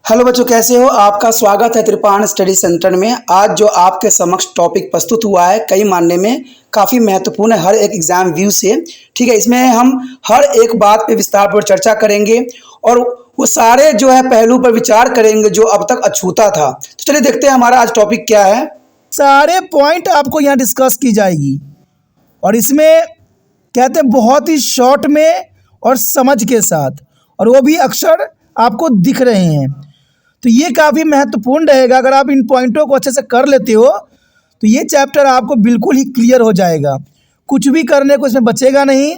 Hello बच्चों, कैसे हो? आपका स्वागत है त्रिपाण स्टडी सेंटर में। आज जो आपके समक्ष टॉपिक प्रस्तुत हुआ है कई मानने में काफ़ी महत्वपूर्ण है हर एक एग्जाम व्यू से। ठीक है, इसमें हम हर एक बात पे विस्तार पर चर्चा करेंगे और वो सारे जो है पहलू पर विचार करेंगे जो अब तक अछूता था। तो चलिए देखते हैं हमारा आज टॉपिक क्या है। सारे पॉइंट आपको यहाँ डिस्कस की जाएगी और इसमें कहते हैं बहुत ही शॉर्ट में और समझ के साथ, और वो भी अक्षर आपको दिख रहे हैं। तो ये काफ़ी महत्वपूर्ण रहेगा। अगर आप इन पॉइंटों को अच्छे से कर लेते हो तो ये चैप्टर आपको बिल्कुल ही क्लियर हो जाएगा, कुछ भी करने को इसमें बचेगा नहीं।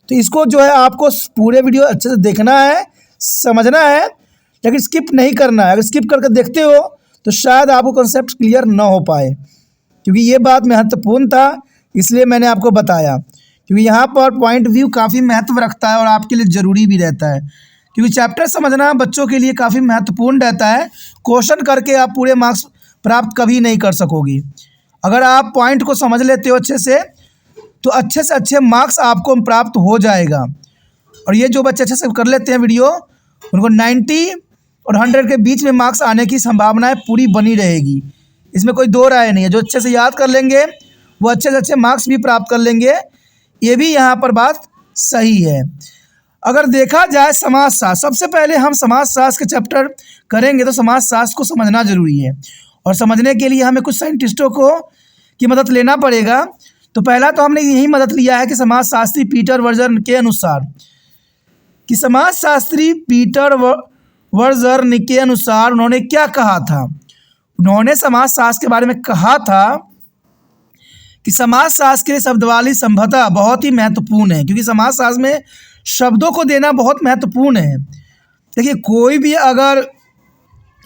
तो इसको जो है आपको पूरे वीडियो अच्छे से देखना है, समझना है, लेकिन स्किप नहीं करना है। अगर स्किप करके देखते हो तो शायद आपको कॉन्सेप्ट क्लियर ना हो पाए, क्योंकि ये बात महत्वपूर्ण था, इसलिए मैंने आपको बताया। क्योंकि यहाँ पर पॉइंट व्यू काफ़ी महत्व रखता है और आपके लिए ज़रूरी भी रहता है, क्योंकि चैप्टर समझना बच्चों के लिए काफ़ी महत्वपूर्ण रहता है। क्वेश्चन करके आप पूरे मार्क्स प्राप्त कभी नहीं कर सकोगी। अगर आप पॉइंट को समझ लेते हो अच्छे से, तो अच्छे से अच्छे मार्क्स आपको प्राप्त हो जाएगा। और ये जो बच्चे अच्छे से कर लेते हैं वीडियो, उनको 90 और 100 के बीच में मार्क्स आने की संभावनाएं पूरी बनी रहेगी। इसमें कोई दो राय नहीं है। जो अच्छे से याद कर लेंगे वो अच्छे से अच्छे मार्क्स भी प्राप्त कर लेंगे, ये भी यहाँ पर बात सही है। अगर देखा जाए समाजशास्त्र, सबसे पहले हम समाजशास्त्र के चैप्टर करेंगे तो समाजशास्त्र को समझना जरूरी है, और समझने के लिए हमें कुछ साइंटिस्टों की मदद लेना पड़ेगा। तो पहला तो हमने यही मदद लिया है कि समाजशास्त्री पीटर वर्जर के अनुसार, कि समाजशास्त्री पीटर वर्जर के अनुसार उन्होंने क्या कहा था। उन्होंने समाजशास्त्र के बारे में कहा था कि समाजशास्त्र के लिए शब्दावली संभवतः बहुत ही महत्वपूर्ण है, क्योंकि समाजशास्त्र में शब्दों को देना बहुत महत्वपूर्ण है। देखिए, कोई भी अगर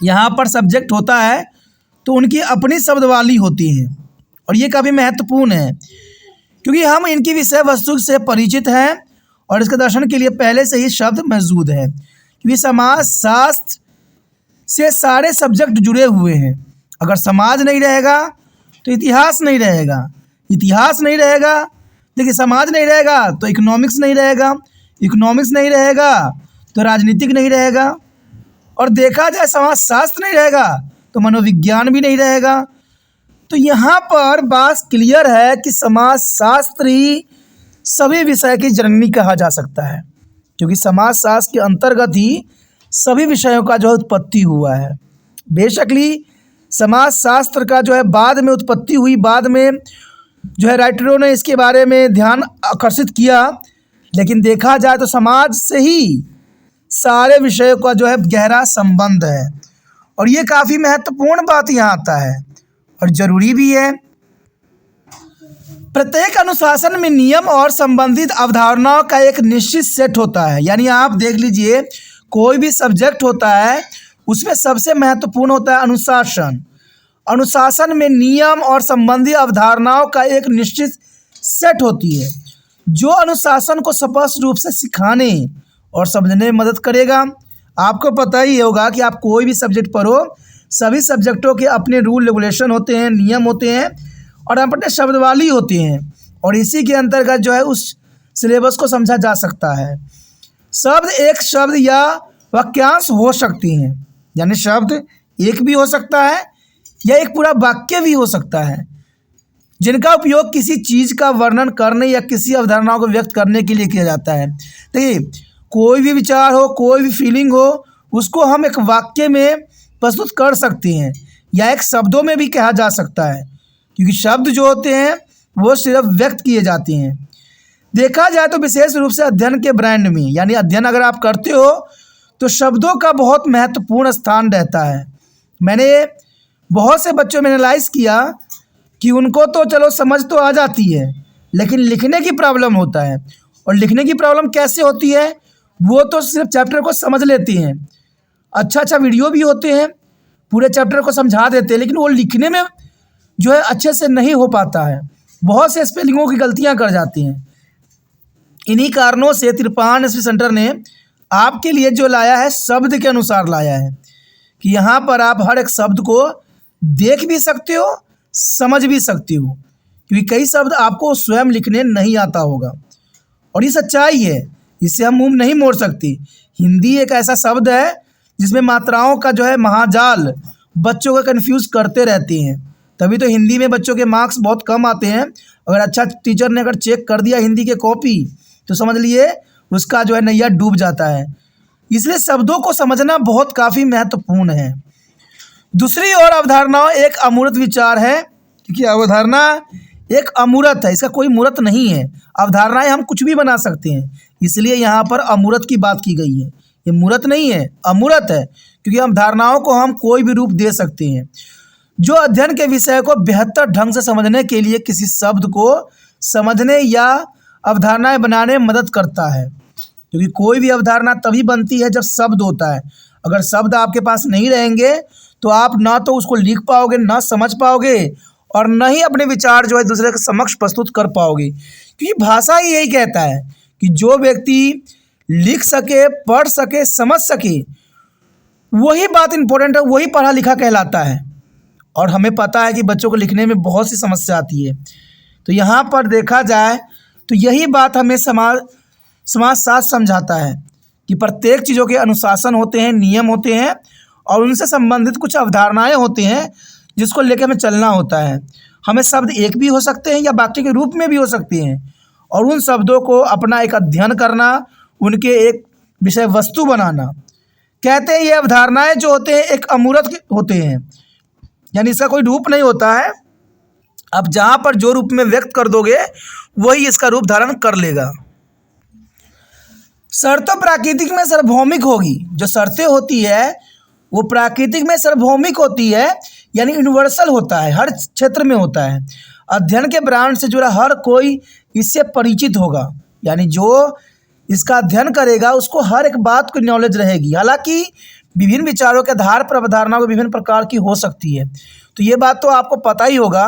यहाँ पर सब्जेक्ट होता है तो उनकी अपनी शब्दावली होती है, और ये काफ़ी महत्वपूर्ण है, क्योंकि हम इनकी विषय वस्तु से परिचित हैं और इसके दर्शन के लिए पहले से ही शब्द मौजूद है। क्योंकि समाजशास्त्र से सारे सब्जेक्ट जुड़े हुए हैं। अगर समाज नहीं रहेगा तो इतिहास नहीं रहेगा, इतिहास नहीं रहेगा, देखिए समाज नहीं रहेगा तो इकोनॉमिक्स नहीं रहेगा, इकोनॉमिक्स नहीं रहेगा तो राजनीतिक नहीं रहेगा, और देखा जाए समाजशास्त्र नहीं रहेगा तो मनोविज्ञान भी नहीं रहेगा। तो यहाँ पर बात क्लियर है कि समाजशास्त्र ही सभी विषय की जननी कहा जा सकता है, क्योंकि समाजशास्त्र के अंतर्गत ही सभी विषयों का जो है उत्पत्ति हुआ है। बेशकली समाजशास्त्र का जो है बाद में उत्पत्ति हुई, बाद में जो है राइटरों ने इसके बारे में ध्यान आकर्षित किया, लेकिन देखा जाए तो समाज से ही सारे विषयों का जो है गहरा संबंध है, और ये काफ़ी महत्वपूर्ण बात यहाँ आता है और ज़रूरी भी है। प्रत्येक अनुशासन में नियम और संबंधित अवधारणाओं का एक निश्चित सेट होता है। यानी आप देख लीजिए, कोई भी सब्जेक्ट होता है उसमें सबसे महत्वपूर्ण होता है अनुशासन। अनुशासन में नियम और संबंधित अवधारणाओं का एक निश्चित सेट होती है, जो अनुशासन को स्पष्ट रूप से सिखाने और समझने में मदद करेगा। आपको पता ही होगा कि आप कोई भी सब्जेक्ट पढ़ो, सभी सब्जेक्टों के अपने रूल रेगुलेशन होते हैं, नियम होते हैं और अपने शब्दावली होती हैं, और इसी के अंतर्गत जो है उस सिलेबस को समझा जा सकता है। शब्द एक शब्द या वाक्यांश हो सकती हैं, यानी शब्द एक भी हो सकता है या एक पूरा वाक्य भी हो सकता है, जिनका उपयोग किसी चीज़ का वर्णन करने या किसी अवधारणा को व्यक्त करने के लिए किया जाता है। देखिए, कोई भी विचार हो, कोई भी फीलिंग हो, उसको हम एक वाक्य में प्रस्तुत कर सकते हैं या एक शब्दों में भी कहा जा सकता है, क्योंकि शब्द जो होते हैं वो सिर्फ व्यक्त किए जाते हैं। देखा जाए तो विशेष रूप से अध्ययन के ब्रांड में, यानी अध्ययन अगर आप करते हो तो शब्दों का बहुत महत्वपूर्ण स्थान रहता है। मैंने बहुत से बच्चों में एनालाइज किया कि उनको तो चलो समझ तो आ जाती है, लेकिन लिखने की प्रॉब्लम होता है। और लिखने की प्रॉब्लम कैसे होती है? वो तो सिर्फ चैप्टर को समझ लेती हैं, अच्छा वीडियो भी होते हैं, पूरे चैप्टर को समझा देते हैं, लेकिन वो लिखने में जो है अच्छे से नहीं हो पाता है, बहुत से स्पेलिंगों की गलतियां कर जाती हैं। इन्हीं कारणों से त्रिपाण स्टडी सेंटर ने आपके लिए जो लाया है शब्द के अनुसार लाया है, कि यहाँ पर आप हर एक शब्द को देख भी सकते हो, समझ भी सकते हो, क्योंकि कई शब्द आपको स्वयं लिखने नहीं आता होगा, और ये सच्चाई है, इससे हम मुंह नहीं मोड़ सकते। हिंदी एक ऐसा शब्द है जिसमें मात्राओं का जो है महाजाल बच्चों को कंफ्यूज करते रहते हैं। तभी तो हिंदी में बच्चों के मार्क्स बहुत कम आते हैं। अगर अच्छा टीचर ने अगर चेक कर दिया हिंदी के कॉपी तो समझ लिए उसका जो है नैया डूब जाता है। इसलिए शब्दों को समझना बहुत काफ़ी महत्वपूर्ण है। दूसरी ओर अवधारणाओं एक अमूर्त विचार है, क्योंकि अवधारणा एक अमूर्त है, इसका कोई मूर्त नहीं है। अवधारणाएं हम कुछ भी बना सकते हैं, इसलिए यहाँ पर अमूर्त की बात की गई है। ये मूर्त नहीं है, अमूर्त है, क्योंकि अवधारणाओं को हम कोई भी रूप दे सकते हैं जो अध्ययन के विषय को बेहतर ढंग से समझने के लिए किसी शब्द को समझने या अवधारणाएं बनाने में मदद करता है। क्योंकि कोई भी अवधारणा तभी बनती है जब शब्द होता है। अगर शब्द आपके पास नहीं रहेंगे तो आप ना तो उसको लिख पाओगे, ना समझ पाओगे, और न ही अपने विचार जो है दूसरे के समक्ष प्रस्तुत कर पाओगे। क्योंकि भाषा ही यही कहता है कि जो व्यक्ति लिख सके, पढ़ सके, समझ सके, वही बात इम्पोर्टेंट है, वही पढ़ा लिखा कहलाता है। और हमें पता है कि बच्चों को लिखने में बहुत सी समस्या आती है। तो यहाँ पर देखा जाए तो यही बात हमें समाजशास्त्र समझाता है कि प्रत्येक चीज़ों के अनुशासन होते हैं, नियम होते हैं, और उनसे संबंधित कुछ अवधारणाएं होती हैं जिसको लेकर हमें चलना होता है। हमें शब्द एक भी हो सकते हैं या वाक्य के रूप में भी हो सकते हैं, और उन शब्दों को अपना एक अध्ययन करना, उनके एक विषय वस्तु बनाना। कहते हैं ये अवधारणाएं जो होते हैं एक अमूर्त होते हैं, यानी इसका कोई रूप नहीं होता है। अब जहाँ पर जो रूप में व्यक्त कर दोगे वही इसका रूप धारण कर लेगा। शर्तें प्राकृतिक में सार्वभौमिक होगी। जो शर्तें होती है वो प्राकृतिक में सार्वभौमिक होती है, यानी यूनिवर्सल होता है, हर क्षेत्र में होता है। अध्ययन के ब्रांड से जुड़ा हर कोई इससे परिचित होगा, यानी जो इसका अध्ययन करेगा उसको हर एक बात की नॉलेज रहेगी। हालांकि विभिन्न विचारों के आधार पर अवधारणाओं विभिन्न प्रकार की हो सकती है। तो ये बात तो आपको पता ही होगा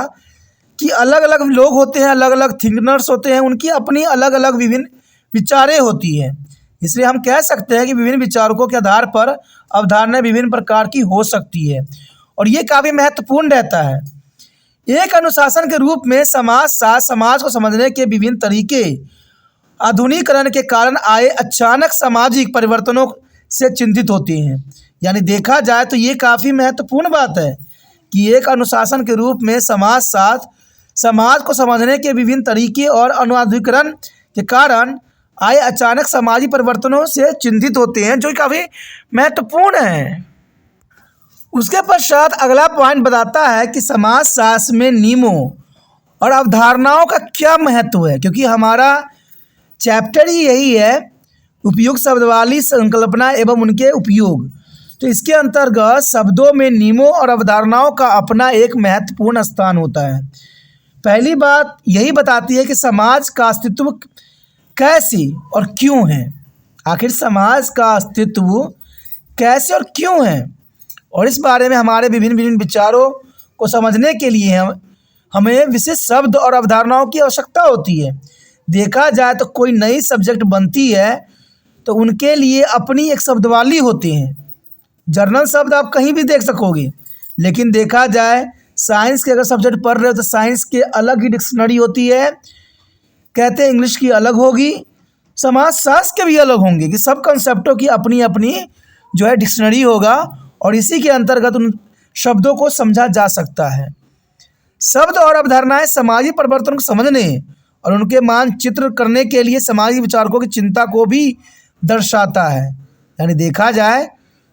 कि अलग अलग लोग होते हैं, अलग अलग थिंकनर्स होते हैं, उनकी अपनी अलग अलग विभिन्न विचारें होती हैं। इसलिए हम कह सकते हैं कि विभिन्न विचारकों के आधार पर अवधारणाएं विभिन्न प्रकार की हो सकती है, और ये काफ़ी महत्वपूर्ण रहता है। एक अनुशासन के रूप में समाज को समझने के विभिन्न तरीके आधुनिकीकरण के कारण आए अचानक सामाजिक परिवर्तनों से चिंतित होते हैं। यानी देखा जाए तो ये काफ़ी महत्वपूर्ण बात है कि एक अनुशासन के रूप में समाज को समझने के विभिन्न तरीके और आधुनिकीकरण के कारण आए अचानक सामाजिक परिवर्तनों से चिंतित होते हैं, जो काफ़ी महत्वपूर्ण है। उसके पश्चात अगला पॉइंट बताता है कि समाजशास्त्र में नियमों और अवधारणाओं का क्या महत्व है, क्योंकि हमारा चैप्टर ही यही है, उपयुक्त शब्दावली संकल्पना एवं उनके उपयोग। तो इसके अंतर्गत शब्दों में नियमों और अवधारणाओं का अपना एक महत्वपूर्ण स्थान होता है। पहली बात यही बताती है कि समाज का अस्तित्व कैसे और क्यों है। आखिर समाज का अस्तित्व कैसे और क्यों है, और इस बारे में हमारे विभिन्न विचारों को समझने के लिए हमें विशेष शब्द और अवधारणाओं की आवश्यकता होती है। देखा जाए तो कोई नई सब्जेक्ट बनती है तो उनके लिए अपनी एक शब्दावली होती है। जर्नल शब्द आप कहीं भी देख सकोगे, लेकिन देखा जाए साइंस के अगर सब्जेक्ट पढ़ रहे हो तो साइंस के अलग ही डिक्शनरी होती है। कहते हैं इंग्लिश की अलग होगी, समाजशास्त्र के भी अलग होंगे, कि सब कंसेप्टों की अपनी अपनी जो है डिक्शनरी होगा, और इसी के अंतर्गत उन शब्दों को समझा जा सकता है। शब्द और अवधारणाएं सामाजिक परिवर्तन को समझने और उनके मानचित्र करने के लिए सामाजिक विचारकों की चिंता को भी दर्शाता है। यानी देखा जाए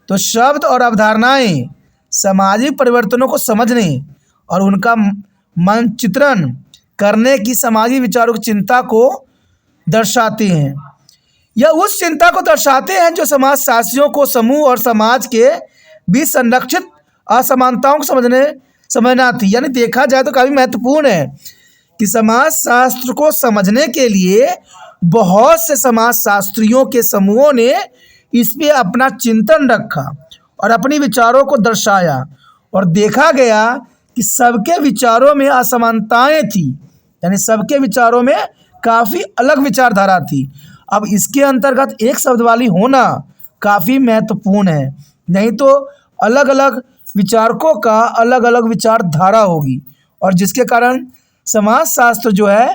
तो शब्द और अवधारणाएं सामाजिक परिवर्तनों को समझने और उनका मानचित्रण करने की सामाजिक विचारों की चिंता को दर्शाते हैं, या उस चिंता को दर्शाते हैं जो समाजशास्त्रियों को समूह और समाज के बीच संरक्षित असमानताओं को समझना थी। यानी देखा जाए तो काफ़ी महत्वपूर्ण है कि समाजशास्त्र को समझने के लिए बहुत से समाजशास्त्रियों के समूहों ने इस पे अपना चिंतन रखा और अपनी विचारों को दर्शाया, और देखा गया कि सबके विचारों में असमानताएं थी, यानी सबके विचारों में काफ़ी अलग विचारधारा थी। अब इसके अंतर्गत एक शब्दावली होना काफ़ी महत्वपूर्ण है, नहीं तो अलग अलग विचारकों का अलग अलग विचारधारा होगी, और जिसके कारण समाजशास्त्र जो है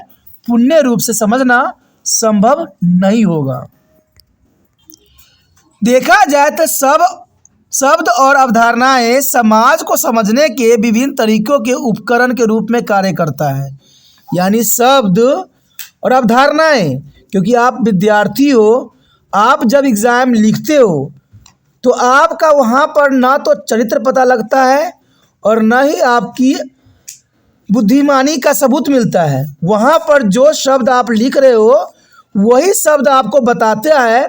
पूर्ण रूप से समझना संभव नहीं होगा। देखा जाए तो सब शब्द और अवधारणाएं समाज को समझने के विभिन्न तरीकों के उपकरण के रूप में कार्य करता है। यानी शब्द और अवधारणाएं, क्योंकि आप विद्यार्थी हो, आप जब एग्ज़ाम लिखते हो तो आपका वहाँ पर ना तो चरित्र पता लगता है और ना ही आपकी बुद्धिमानी का सबूत मिलता है। वहाँ पर जो शब्द आप लिख रहे हो वही शब्द आपको बताता है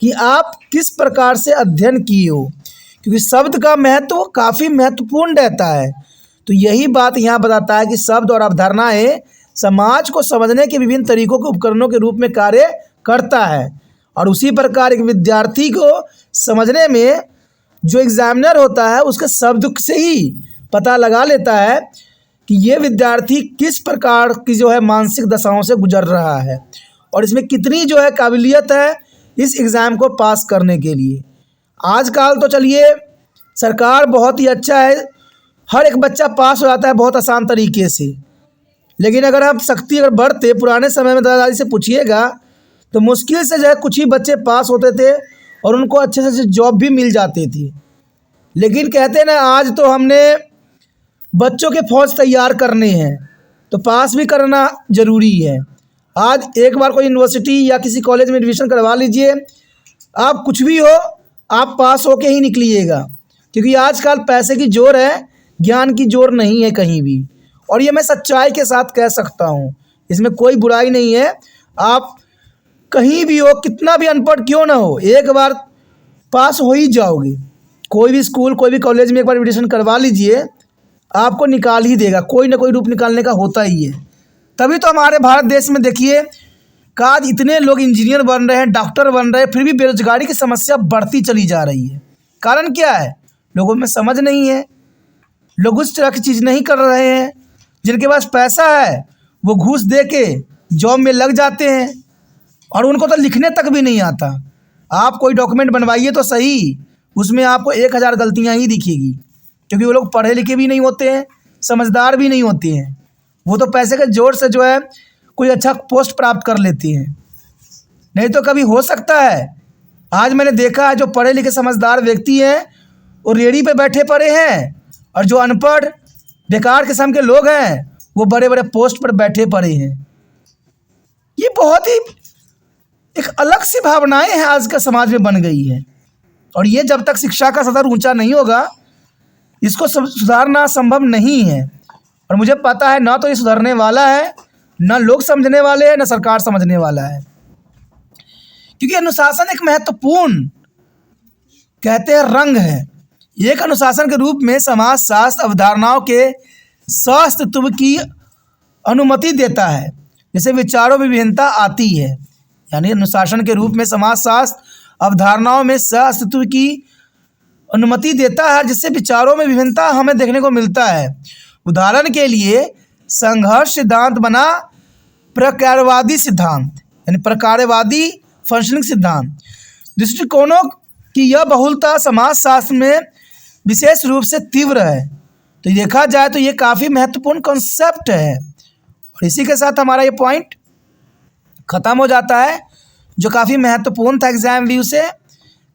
कि आप किस प्रकार से अध्ययन किए हो, क्योंकि शब्द का महत्व काफ़ी महत्वपूर्ण रहता है। तो यही बात यहाँ बताता है कि शब्द और अवधारणाएं समाज को समझने के विभिन्न तरीकों के उपकरणों के रूप में कार्य करता है। और उसी प्रकार एक विद्यार्थी को समझने में जो एग्जामिनर होता है उसके शब्द से ही पता लगा लेता है कि ये विद्यार्थी किस प्रकार की जो है मानसिक दशाओं से गुजर रहा है और इसमें कितनी जो है काबिलियत है इस एग्ज़ाम को पास करने के लिए। आजकल तो चलिए सरकार बहुत ही अच्छा है, हर एक बच्चा पास हो जाता है बहुत आसान तरीके से। लेकिन अगर आप सख्ती अगर बढ़ते पुराने समय में दादा दादी से पूछिएगा तो मुश्किल से जो है कुछ ही बच्चे पास होते थे और उनको अच्छे से जॉब भी मिल जाती थी। लेकिन कहते ना आज तो हमने बच्चों के फौज तैयार करने हैं तो पास भी करना ज़रूरी है। आज एक बार कोई यूनिवर्सिटी या किसी कॉलेज में एडमिशन करवा लीजिए, आप कुछ भी हो आप पास होके ही निकलिएगा, क्योंकि आजकल पैसे की जोर है, ज्ञान की जोर नहीं है कहीं भी। और ये मैं सच्चाई के साथ कह सकता हूँ, इसमें कोई बुराई नहीं है। आप कहीं भी हो, कितना भी अनपढ़ क्यों ना हो, एक बार पास हो ही जाओगे। कोई भी स्कूल कोई भी कॉलेज में एक बार एडमिशन करवा लीजिए, आपको निकाल ही देगा, कोई ना कोई रूप निकालने का होता ही है। तभी तो हमारे भारत देश में देखिए कि आज इतने लोग इंजीनियर बन रहे हैं, डॉक्टर बन रहे हैं, फिर भी बेरोजगारी की समस्या बढ़ती चली जा रही है। कारण क्या है? लोगों में समझ नहीं है, लोग उस तरह की चीज़ नहीं कर रहे हैं। जिनके पास पैसा है वो घूस दे के जॉब में लग जाते हैं और उनको तो लिखने तक भी नहीं आता। आप कोई डॉक्यूमेंट बनवाइए तो सही, उसमें आपको 1000 गलतियाँ ही दिखेगी, क्योंकि वो लोग पढ़े लिखे भी नहीं होते हैं, समझदार भी नहीं होते हैं। वो तो पैसे के जोर से जो है कोई अच्छा पोस्ट प्राप्त कर लेते हैं। नहीं तो कभी हो सकता है, आज मैंने देखा है जो पढ़े लिखे समझदार व्यक्ति हैं वो रेहड़ी पे बैठे पड़े हैं और जो अनपढ़ बेकार किस्म के लोग हैं वो बड़े बड़े पोस्ट पर बैठे पड़े हैं। ये बहुत ही एक अलग सी भावनाएं हैं आज का समाज में बन गई है। और ये जब तक शिक्षा का स्तर ऊंचा नहीं होगा इसको सुधारना संभव नहीं है। और मुझे पता है ना तो ये सुधरने वाला है, ना लोग समझने वाले हैं, ना सरकार समझने वाला है। क्योंकि अनुशासन एक महत्वपूर्ण कहते हैं रंग है। एक अनुशासन के रूप में समाज शास्त्र अवधारणाओं के सहअस्तित्व की अनुमति देता है, जैसे विचारों में विभिन्नता आती है। यानी अनुशासन के रूप में समाज शास्त्र अवधारणाओं में सहअस्तित्व की अनुमति देता है, जिससे विचारों में विभिन्नता हमें देखने को मिलता है। उदाहरण के लिए संघर्ष सिद्धांत बना प्रकारवादी सिद्धांत, यानी प्रकारवादी फंक्शनिंग सिद्धांत। दृष्टिकोणों की यह बहुलता समाज शास्त्र में विशेष रूप से तीव्र है। तो देखा जाए तो ये काफ़ी महत्वपूर्ण कॉन्सेप्ट है। और इसी के साथ हमारा ये पॉइंट ख़त्म हो जाता है, जो काफ़ी महत्वपूर्ण था, एग्ज़ाम व्यू से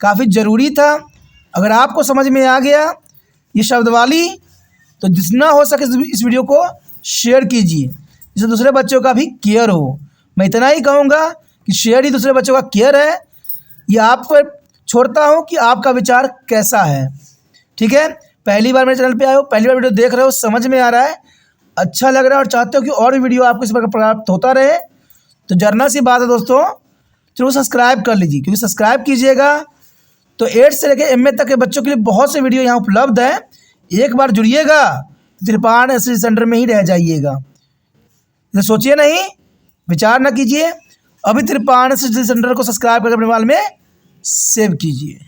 काफ़ी ज़रूरी था। अगर आपको समझ में आ गया ये शब्दावली तो जितना हो सके इस वीडियो को शेयर कीजिए, जिससे दूसरे बच्चों का भी केयर हो। मैं इतना ही कहूँगा कि शेयर ही दूसरे बच्चों का केयर है। ये आप पर छोड़ता हूँ कि आपका विचार कैसा है। ठीक है, पहली बार मेरे चैनल पे आए हो, पहली बार वीडियो देख रहे हो, समझ में आ रहा है, अच्छा लग रहा है और चाहते हो कि और भी वीडियो आपको इस प्रकार प्राप्त होता रहे, तो जर्नल सी बात है दोस्तों, चलो सब्सक्राइब कर लीजिए। क्योंकि सब्सक्राइब कीजिएगा तो 8 से लेकर MA तक के बच्चों के लिए बहुत से वीडियो यहाँ उपलब्ध है। एक बार जुड़िएगा त्रिपाण स्टडी सेंटर में ही रह जाइएगा। तो सोचिए नहीं, विचार न कीजिए, अभी त्रिपाण स्टडी सेंटर को सब्सक्राइब करके अपने मोबाइल में सेव कीजिए।